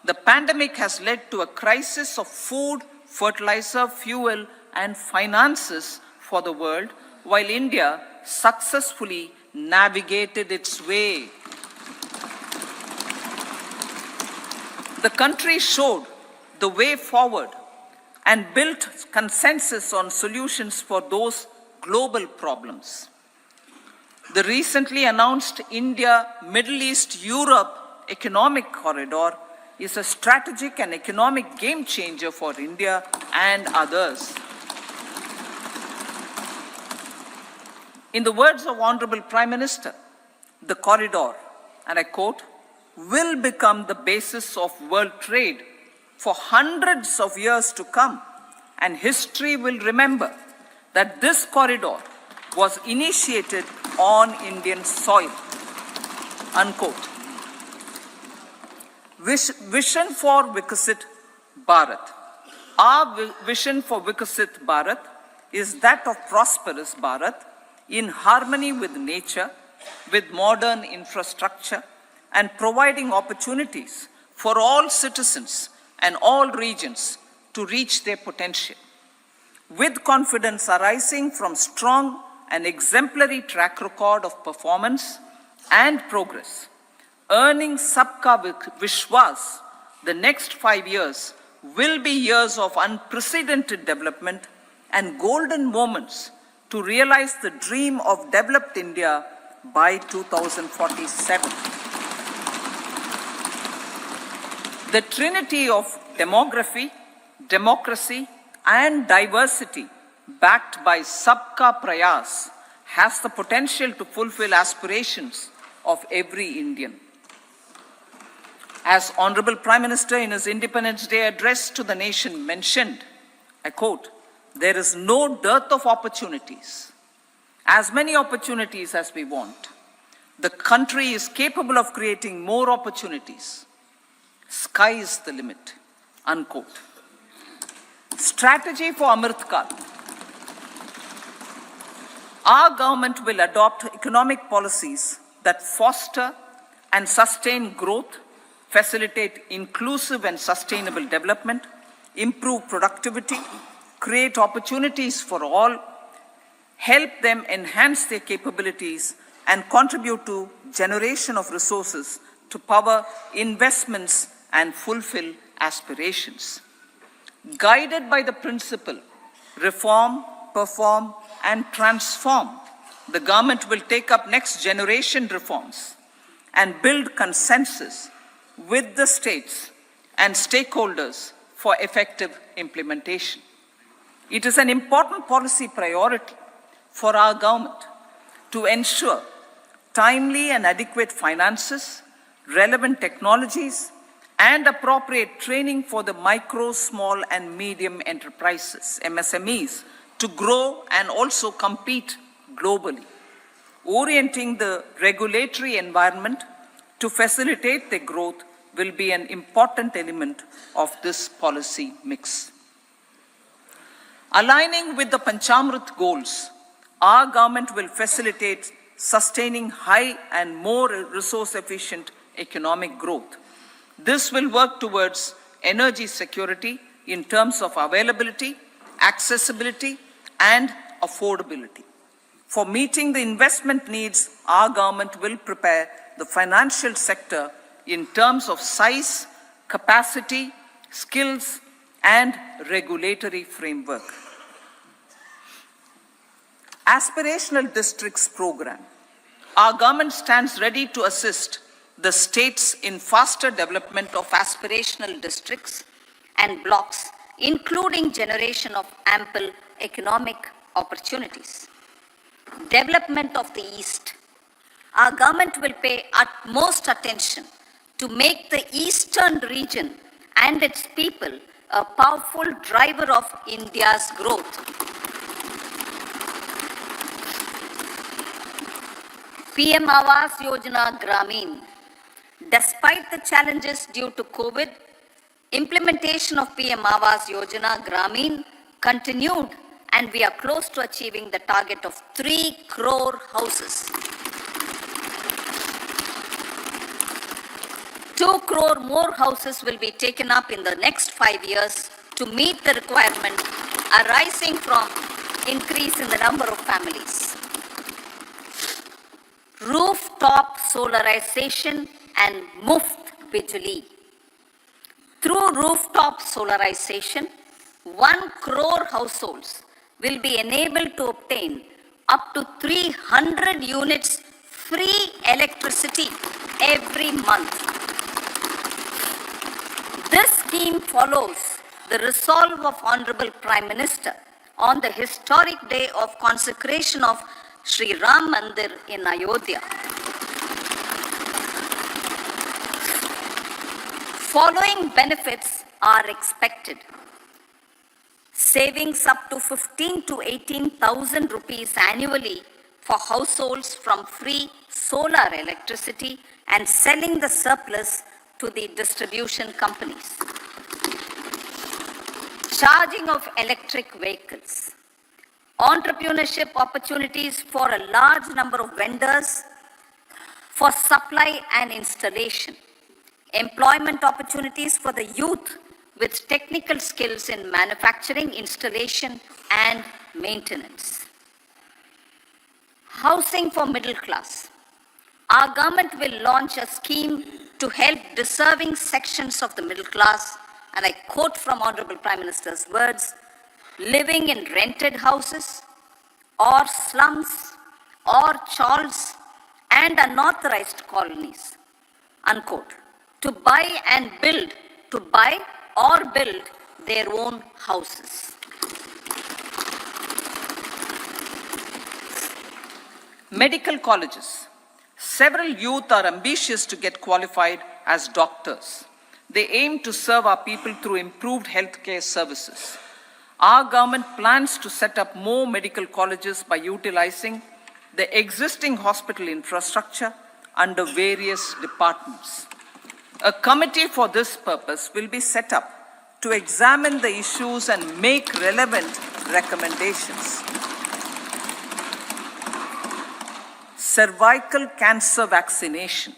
The pandemic has led to a crisis of food, fertilizer, fuel, and finances for the world, while India successfully navigated its way. The country showed the way forward and built consensus on solutions for those global problems. The recently announced India-Middle East-Europe economic corridor is a strategic and economic game changer for India and others. In the words of Honorable Prime Minister, the corridor, and I quote, will become the basis of world trade for hundreds of years to come, and history will remember that this corridor was initiated on Indian soil, unquote. Vision for Vikasit Bharat. Our vision for Vikasit Bharat is that of prosperous Bharat in harmony with nature, with modern infrastructure, and providing opportunities for all citizens and all regions to reach their potential. With confidence arising from strong and exemplary track record of performance and progress, earning Sabka Vishwas, the next 5 years will be years of unprecedented development and golden moments to realize the dream of developed India by 2047. The trinity of demography, democracy, and diversity backed by Sabka Prayas has the potential to fulfill aspirations of every Indian. As Honorable Prime Minister in his Independence Day address to the nation mentioned, I quote, there is no dearth of opportunities, as many opportunities as we want. The country is capable of creating more opportunities. Sky is the limit, unquote. Strategy for Amrit Kal. Our government will adopt economic policies that foster and sustain growth, facilitate inclusive and sustainable development, improve productivity, create opportunities for all, help them enhance their capabilities, and contribute to generation of resources to power investments and fulfill aspirations. Guided by the principle, reform, perform, and transform, the government will take up next generation reforms and build consensus with the states and stakeholders for effective implementation. It is an important policy priority for our government to ensure timely and adequate finances, relevant technologies, and appropriate training for the micro, small, and medium enterprises, MSMEs, to grow and also compete globally. Orienting the regulatory environment to facilitate their growth will be an important element of this policy mix. Aligning with the Panchamrit goals, our government will facilitate sustaining high and more resource-efficient economic growth. This will work towards energy security in terms of availability, accessibility, and affordability. For meeting the investment needs, our government will prepare the financial sector in terms of size, capacity, skills, and regulatory framework. Aspirational Districts Program. Our government stands ready to assist the states in faster development of aspirational districts and blocks, including generation of ample economic opportunities. Development of the East. Our government will pay utmost attention to make the eastern region and its people a powerful driver of India's growth. PM Awas Yojana Gramin. Despite the challenges due to COVID, implementation of PM Awas Yojana Gramin continued, and we are close to achieving the target of 3 crore houses. 2 crore more houses will be taken up in the next 5 years to meet the requirement arising from increase in the number of families. Rooftop solarization and Muft Bijli. Through rooftop solarization, 1 crore households will be enabled to obtain up to 300 units free electricity every month. This scheme follows the resolve of Honorable Prime Minister on the historic day of consecration of Sri Ram Mandir in Ayodhya. Following benefits are expected. Savings up to 15 to 18,000 rupees annually for households from free solar electricity and selling the surplus to the distribution companies. Charging of electric vehicles. Entrepreneurship opportunities for a large number of vendors for supply and installation. Employment opportunities for the youth with technical skills in manufacturing, installation, and maintenance. Housing for middle class. Our government will launch a scheme to help deserving sections of the middle class, and I quote from Honorable Prime Minister's words, living in rented houses or slums or chawls and unauthorized colonies, unquote, to buy or build their own houses. Medical colleges. Several youth are ambitious to get qualified as doctors. They aim to serve our people through improved healthcare services. Our government plans to set up more medical colleges by utilizing the existing hospital infrastructure under various departments. A committee for this purpose will be set up to examine the issues and make relevant recommendations. Cervical cancer vaccination.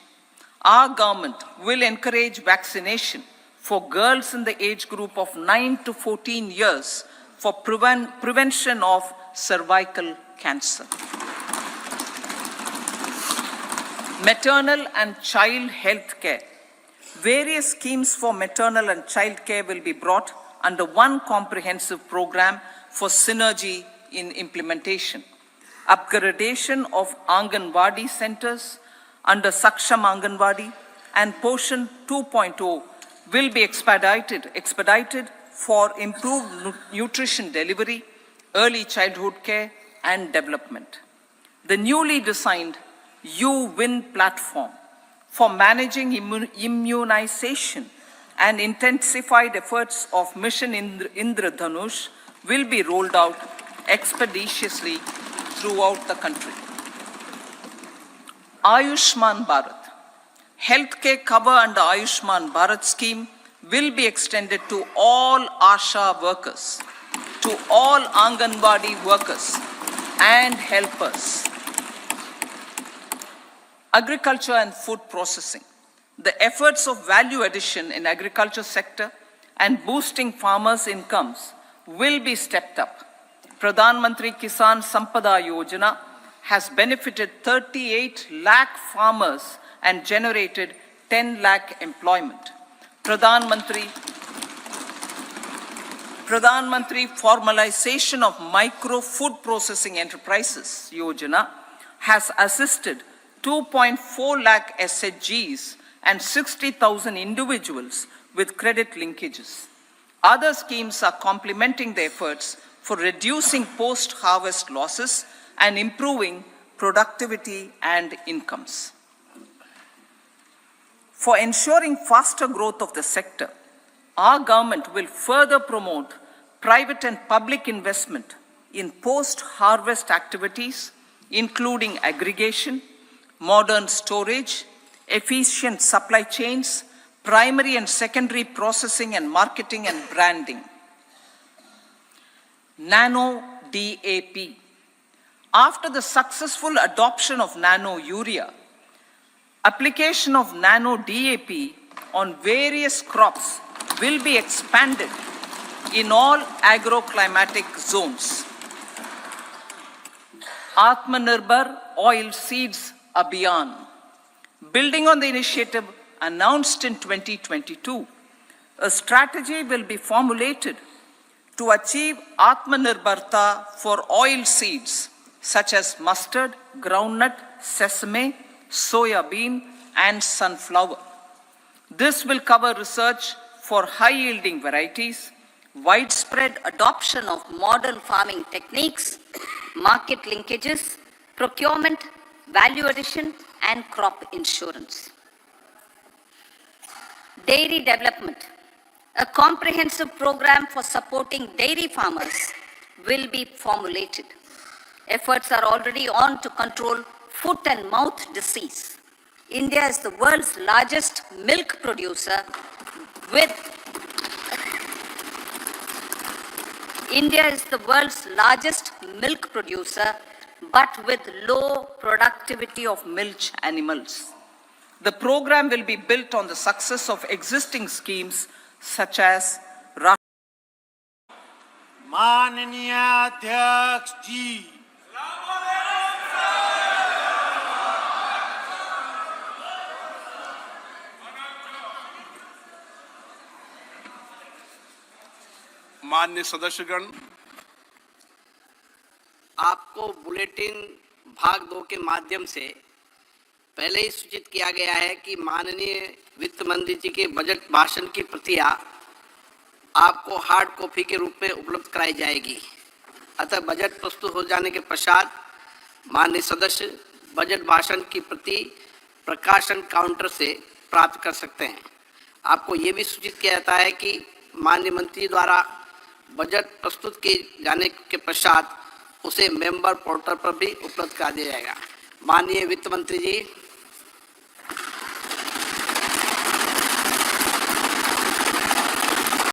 Our government will encourage vaccination for girls in the age group of 9 to 14 years for prevention of cervical cancer. Maternal and child health care. Various schemes for maternal and child care will be brought under one comprehensive program for synergy in implementation. Upgradation of Anganwadi centers under Saksham Anganwadi and Poshan 2.0 will be expedited for improved nutrition delivery, early childhood care, and development. The newly designed U-Win platform for managing immunization and intensified efforts of Mission Indradhanush will be rolled out expeditiously throughout the country. Ayushman Bharat. Healthcare cover under Ayushman Bharat scheme will be extended to all ASHA workers, to all Anganwadi workers and helpers. Agriculture and food processing. The efforts of value addition in agriculture sector and boosting farmers' incomes will be stepped up. Pradhan Mantri Kisan Sampada Yojana has benefited 38 lakh farmers and generated 10 lakh employment. Pradhan Mantri Formalization of Micro Food Processing Enterprises Yojana has assisted 2.4 lakh SHGs and 60,000 individuals with credit linkages. Other schemes are complementing the efforts for reducing post-harvest losses and improving productivity and incomes. For ensuring faster growth of the sector, Our government will further promote private and public investment in post-harvest activities, including aggregation, modern storage, efficient supply chains, primary and secondary processing and marketing and branding. Nano DAP. After the successful adoption of nano urea, application of nano DAP on various crops will be expanded in all agroclimatic zones. Atmanirbhar Oil Seeds Abhiyan. Building on the initiative announced in 2022, a strategy will be formulated to achieve Atmanirbharta for oil seeds such as mustard, groundnut, sesame, soya bean, and sunflower. This will cover research for high-yielding varieties, Widespread adoption of modern farming techniques, market linkages, procurement, value addition, and crop insurance. Dairy development. A comprehensive program for supporting dairy farmers will be formulated. Efforts are already on to control foot and mouth disease. India is the world's largest milk producer with India is the world's largest milk producer, but with low productivity of milch animals. The program will be built on the success of existing schemes such as माननीय अध्यक्ष जी, माननीय सदस्यगण, आपको bulletin भाग 2 के माध्यम से पहले ही सूचित किया गया है कि माननीय वित्त मंत्री जी के बजट भाषण की प्रतियां आपको हार्ड कॉपी के रूप में उपलब्ध कराई जाएगी। अतः बजट प्रस्तुत हो जाने के पश्चात माननीय सदस्य बजट भाषण की प्रति प्रकाशन काउंटर से प्राप्त कर सकते हैं। आपको ये भी सूचित किया जाता है कि माननीय मंत्री द्वारा बजट प्रस्तुत किए जाने के पश्चात उसे मेंबर पोर्टल पर भी उपलब्ध करा दिया जाएगा। माननीय वित्त मंत्री जी,